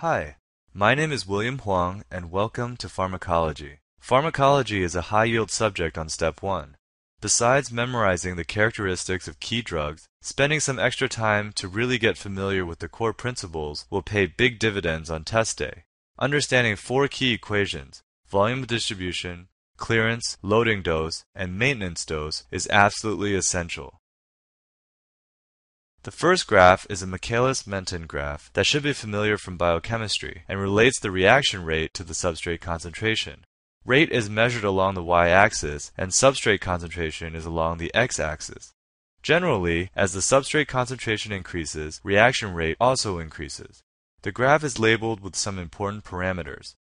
Hi, my name is William Huang and welcome to Pharmacology. Pharmacology is a high-yield subject on Step 1. Besides memorizing the characteristics of key drugs, spending some extra time to really get familiar with the core principles will pay big dividends on test day. Understanding 4 key equations, volume of distribution, clearance, loading dose, and maintenance dose is absolutely essential. The first graph is a Michaelis-Menten graph that should be familiar from biochemistry and relates the reaction rate to the substrate concentration. Rate is measured along the y-axis and substrate concentration is along the x-axis. Generally, as the substrate concentration increases, reaction rate also increases. The graph is labeled with some important parameters.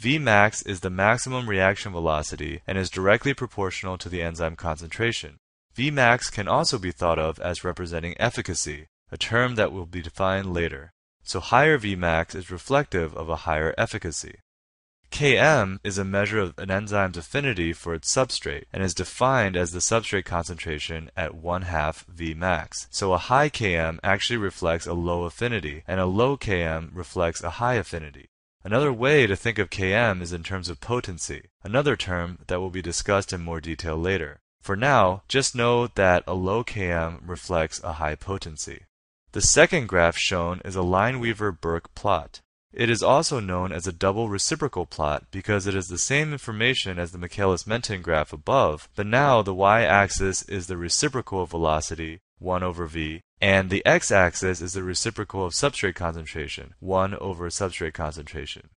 Vmax is the maximum reaction velocity and is directly proportional to the enzyme concentration. Vmax can also be thought of as representing efficacy, a term that will be defined later. So higher Vmax is reflective of a higher efficacy. Km is a measure of an enzyme's affinity for its substrate and is defined as the substrate concentration at 1/2 Vmax. So a high Km actually reflects a low affinity and a low Km reflects a high affinity. Another way to think of Km is in terms of potency, another term that will be discussed in more detail later. For now, just know that a low Km reflects a high potency. The second graph shown is a Lineweaver-Burke plot. It is also known as a double reciprocal plot because it is the same information as the Michaelis-Menten graph above, but now the y-axis is the reciprocal of velocity, 1/v, and the x-axis is the reciprocal of substrate concentration, 1/substrate concentration.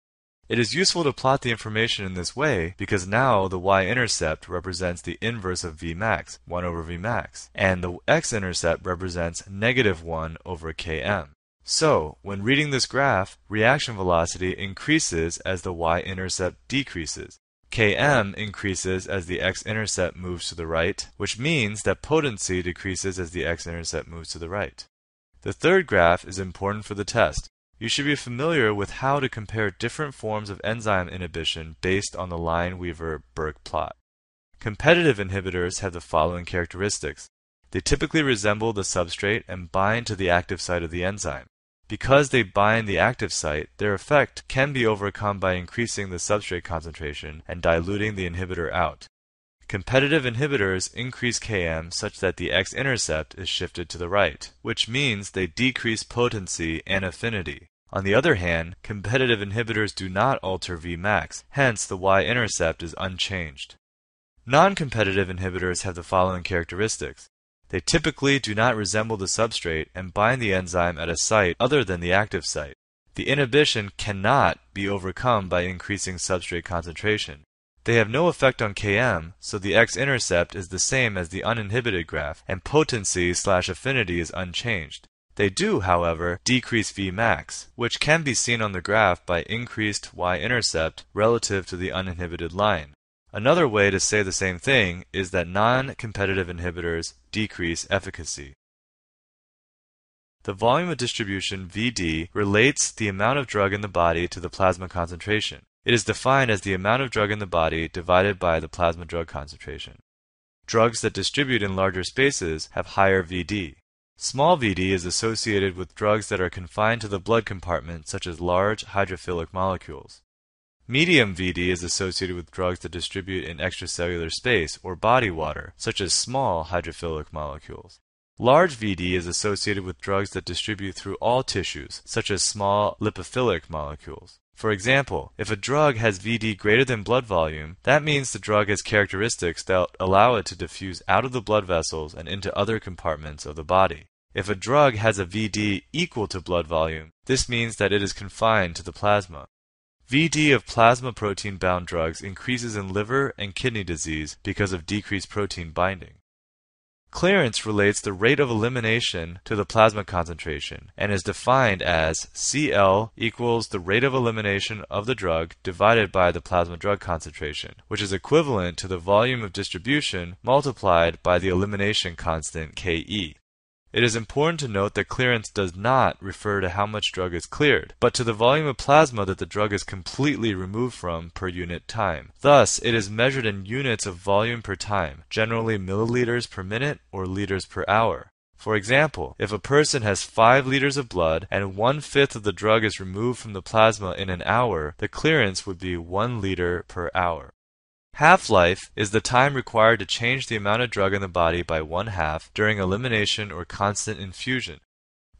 It is useful to plot the information in this way because now the y-intercept represents the inverse of Vmax, 1/Vmax, and the x-intercept represents -1/Km. So, when reading this graph, reaction velocity increases as the y-intercept decreases. Km increases as the x-intercept moves to the right, which means that potency decreases as the x-intercept moves to the right. The third graph is important for the test. You should be familiar with how to compare different forms of enzyme inhibition based on the Lineweaver-Burke plot. Competitive inhibitors have the following characteristics. They typically resemble the substrate and bind to the active site of the enzyme. Because they bind the active site, their effect can be overcome by increasing the substrate concentration and diluting the inhibitor out. Competitive inhibitors increase Km such that the x-intercept is shifted to the right, which means they decrease potency and affinity. On the other hand, competitive inhibitors do not alter Vmax, hence the y-intercept is unchanged. Non-competitive inhibitors have the following characteristics. They typically do not resemble the substrate and bind the enzyme at a site other than the active site. The inhibition cannot be overcome by increasing substrate concentration. They have no effect on Km, so the x-intercept is the same as the uninhibited graph, and potency/affinity is unchanged. They do, however, decrease Vmax, which can be seen on the graph by increased y-intercept relative to the uninhibited line. Another way to say the same thing is that non-competitive inhibitors decrease efficacy. The volume of distribution, Vd, relates the amount of drug in the body to the plasma concentration. It is defined as the amount of drug in the body divided by the plasma drug concentration. Drugs that distribute in larger spaces have higher Vd. Small Vd is associated with drugs that are confined to the blood compartment, such as large hydrophilic molecules. Medium Vd is associated with drugs that distribute in extracellular space or body water, such as small hydrophilic molecules. Large Vd is associated with drugs that distribute through all tissues, such as small lipophilic molecules. For example, if a drug has Vd greater than blood volume, that means the drug has characteristics that allow it to diffuse out of the blood vessels and into other compartments of the body. If a drug has a Vd equal to blood volume, this means that it is confined to the plasma. Vd of plasma protein-bound drugs increases in liver and kidney disease because of decreased protein binding. Clearance relates the rate of elimination to the plasma concentration and is defined as Cl equals the rate of elimination of the drug divided by the plasma drug concentration, which is equivalent to the volume of distribution multiplied by the elimination constant Ke. It is important to note that clearance does not refer to how much drug is cleared, but to the volume of plasma that the drug is completely removed from per unit time. Thus, it is measured in units of volume per time, generally milliliters per minute or liters per hour. For example, if a person has 5 liters of blood and 1/5 of the drug is removed from the plasma in an hour, the clearance would be 1 liter per hour. Half-life is the time required to change the amount of drug in the body by 1/2 during elimination or constant infusion.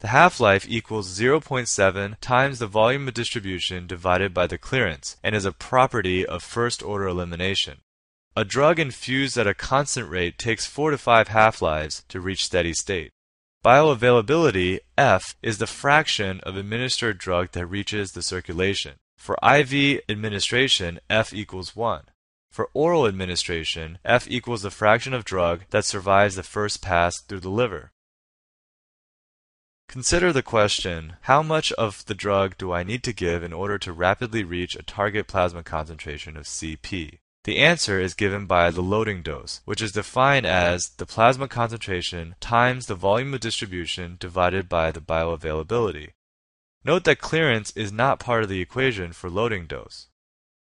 The half-life equals 0.7 times the volume of distribution divided by the clearance and is a property of first-order elimination. A drug infused at a constant rate takes 4 to 5 half-lives to reach steady state. Bioavailability, F, is the fraction of administered drug that reaches the circulation. For IV administration, F equals 1. For oral administration, F equals the fraction of drug that survives the first pass through the liver. Consider the question, how much of the drug do I need to give in order to rapidly reach a target plasma concentration of Cp? The answer is given by the loading dose, which is defined as the plasma concentration times the volume of distribution divided by the bioavailability. Note that clearance is not part of the equation for loading dose.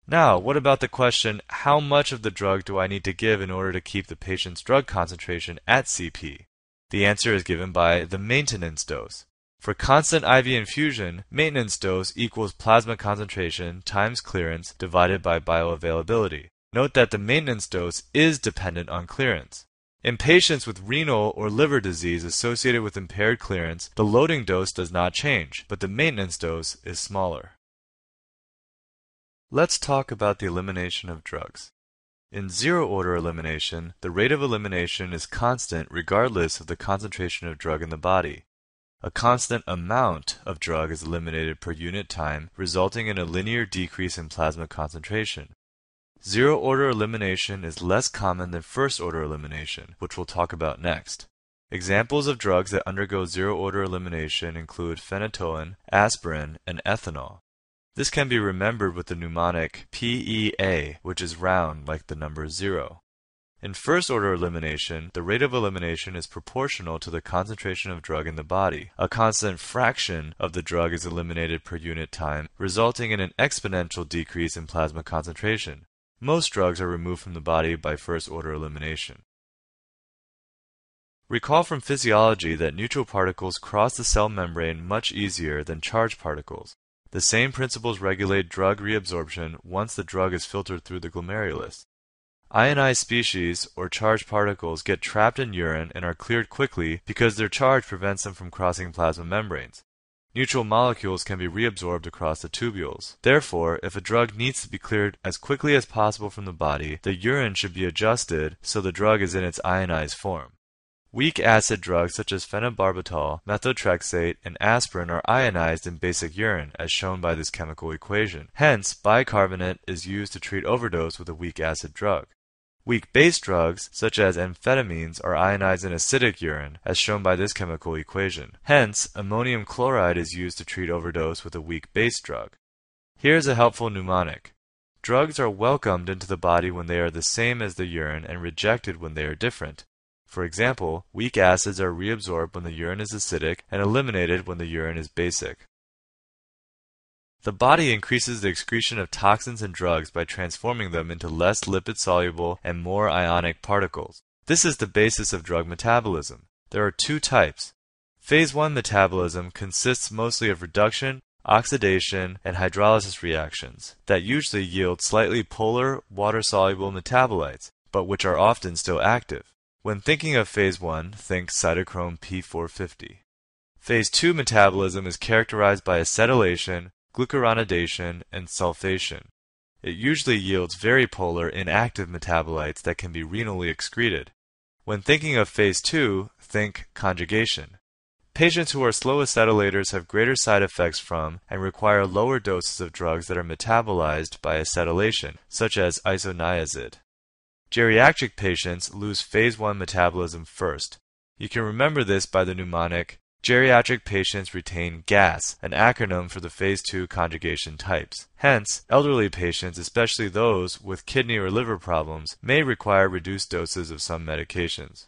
Now, what about the question, how much of the drug do I need to give in order to keep the patient's drug concentration at Cp? The answer is given by the maintenance dose. For constant IV infusion, maintenance dose equals plasma concentration times clearance divided by bioavailability. Note that the maintenance dose is dependent on clearance. In patients with renal or liver disease associated with impaired clearance, the loading dose does not change, but the maintenance dose is smaller. Let's talk about the elimination of drugs. In zero-order elimination, the rate of elimination is constant regardless of the concentration of drug in the body. A constant amount of drug is eliminated per unit time, resulting in a linear decrease in plasma concentration. Zero-order elimination is less common than first-order elimination, which we'll talk about next. Examples of drugs that undergo zero-order elimination include phenytoin, aspirin, and ethanol. This can be remembered with the mnemonic PEA, which is round like the number 0. In first-order elimination, the rate of elimination is proportional to the concentration of drug in the body. A constant fraction of the drug is eliminated per unit time, resulting in an exponential decrease in plasma concentration. Most drugs are removed from the body by first-order elimination. Recall from physiology that neutral particles cross the cell membrane much easier than charged particles. The same principles regulate drug reabsorption once the drug is filtered through the glomerulus. Ionized species, or charged particles, get trapped in urine and are cleared quickly because their charge prevents them from crossing plasma membranes. Neutral molecules can be reabsorbed across the tubules. Therefore, if a drug needs to be cleared as quickly as possible from the body, the urine should be adjusted so the drug is in its ionized form. Weak acid drugs such as phenobarbital, methotrexate, and aspirin are ionized in basic urine, as shown by this chemical equation. Hence, bicarbonate is used to treat overdose with a weak acid drug. Weak base drugs, such as amphetamines, are ionized in acidic urine, as shown by this chemical equation. Hence, ammonium chloride is used to treat overdose with a weak base drug. Here's a helpful mnemonic. Drugs are welcomed into the body when they are the same as the urine and rejected when they are different. For example, weak acids are reabsorbed when the urine is acidic and eliminated when the urine is basic. The body increases the excretion of toxins and drugs by transforming them into less lipid-soluble and more ionic particles. This is the basis of drug metabolism. There are 2 types. Phase 1 metabolism consists mostly of reduction, oxidation, and hydrolysis reactions that usually yield slightly polar, water-soluble metabolites, but which are often still active. When thinking of Phase 1, think cytochrome P450. Phase 2 metabolism is characterized by acetylation, glucuronidation, and sulfation. It usually yields very polar, inactive metabolites that can be renally excreted. When thinking of Phase 2, think conjugation. Patients who are slow acetylators have greater side effects from and require lower doses of drugs that are metabolized by acetylation, such as isoniazid. Geriatric patients lose Phase 1 metabolism first. You can remember this by the mnemonic, geriatric patients retain GAS, an acronym for the Phase 2 conjugation types. Hence, elderly patients, especially those with kidney or liver problems, may require reduced doses of some medications.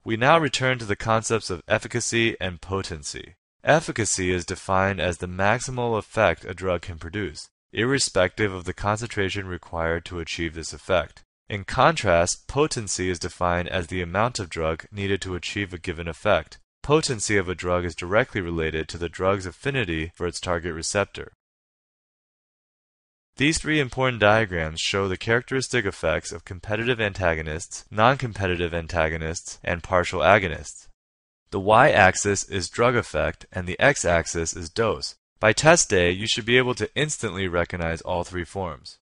We now return to the concepts of efficacy and potency. Efficacy is defined as the maximal effect a drug can produce, irrespective of the concentration required to achieve this effect. In contrast, potency is defined as the amount of drug needed to achieve a given effect. Potency of a drug is directly related to the drug's affinity for its target receptor. These three important diagrams show the characteristic effects of competitive antagonists, non-competitive antagonists, and partial agonists. The y-axis is drug effect and the x-axis is dose. By test day, you should be able to instantly recognize all three forms.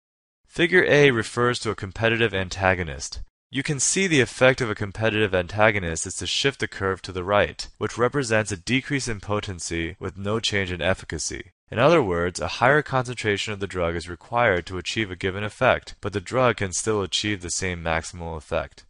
Figure A refers to a competitive antagonist. You can see the effect of a competitive antagonist is to shift the curve to the right, which represents a decrease in potency with no change in efficacy. In other words, a higher concentration of the drug is required to achieve a given effect, but the drug can still achieve the same maximal effect.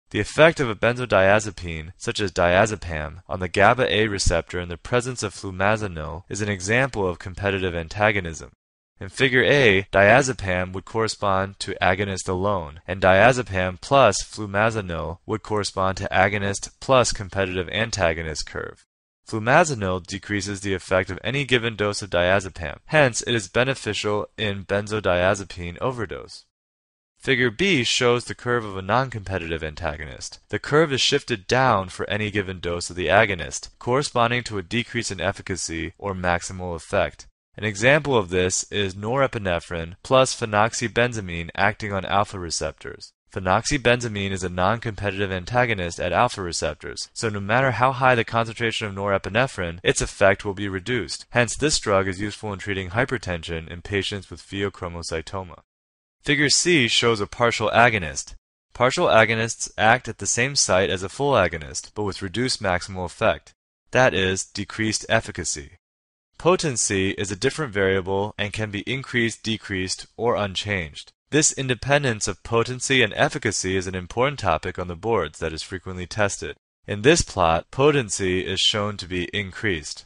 The effect of a benzodiazepine, such as diazepam, on the GABA-A receptor in the presence of flumazenil is an example of competitive antagonism. In Figure A, diazepam would correspond to agonist alone, and diazepam plus flumazenil would correspond to agonist plus competitive antagonist curve. Flumazenil decreases the effect of any given dose of diazepam, hence it is beneficial in benzodiazepine overdose. Figure B shows the curve of a non-competitive antagonist. The curve is shifted down for any given dose of the agonist, corresponding to a decrease in efficacy or maximal effect. An example of this is norepinephrine plus phenoxybenzamine acting on alpha receptors. Phenoxybenzamine is a non-competitive antagonist at alpha receptors, so no matter how high the concentration of norepinephrine, its effect will be reduced. Hence, this drug is useful in treating hypertension in patients with pheochromocytoma. Figure C shows a partial agonist. Partial agonists act at the same site as a full agonist, but with reduced maximal effect. That is, decreased efficacy. Potency is a different variable and can be increased, decreased, or unchanged. This independence of potency and efficacy is an important topic on the boards that is frequently tested. In this plot, potency is shown to be increased.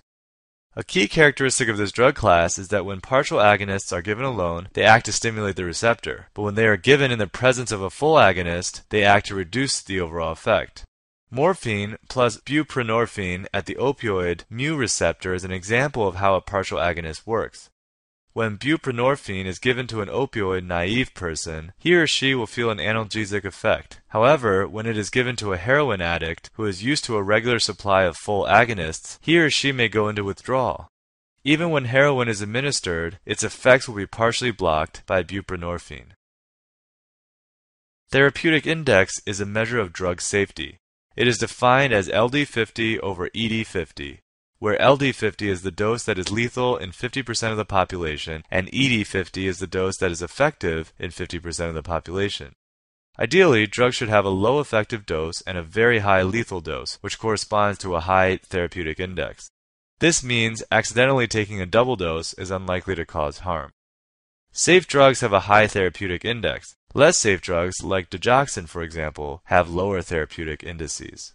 A key characteristic of this drug class is that when partial agonists are given alone, they act to stimulate the receptor, but when they are given in the presence of a full agonist, they act to reduce the overall effect. Morphine plus buprenorphine at the opioid mu receptor is an example of how a partial agonist works. When buprenorphine is given to an opioid-naive person, he or she will feel an analgesic effect. However, when it is given to a heroin addict who is used to a regular supply of full agonists, he or she may go into withdrawal. Even when heroin is administered, its effects will be partially blocked by buprenorphine. Therapeutic index is a measure of drug safety. It is defined as LD50 over ED50, where LD50 is the dose that is lethal in 50% of the population, and ED50 is the dose that is effective in 50% of the population. Ideally, drugs should have a low effective dose and a very high lethal dose, which corresponds to a high therapeutic index. This means accidentally taking a double dose is unlikely to cause harm. Safe drugs have a high therapeutic index. Less safe drugs, like digoxin for example, have lower therapeutic indices.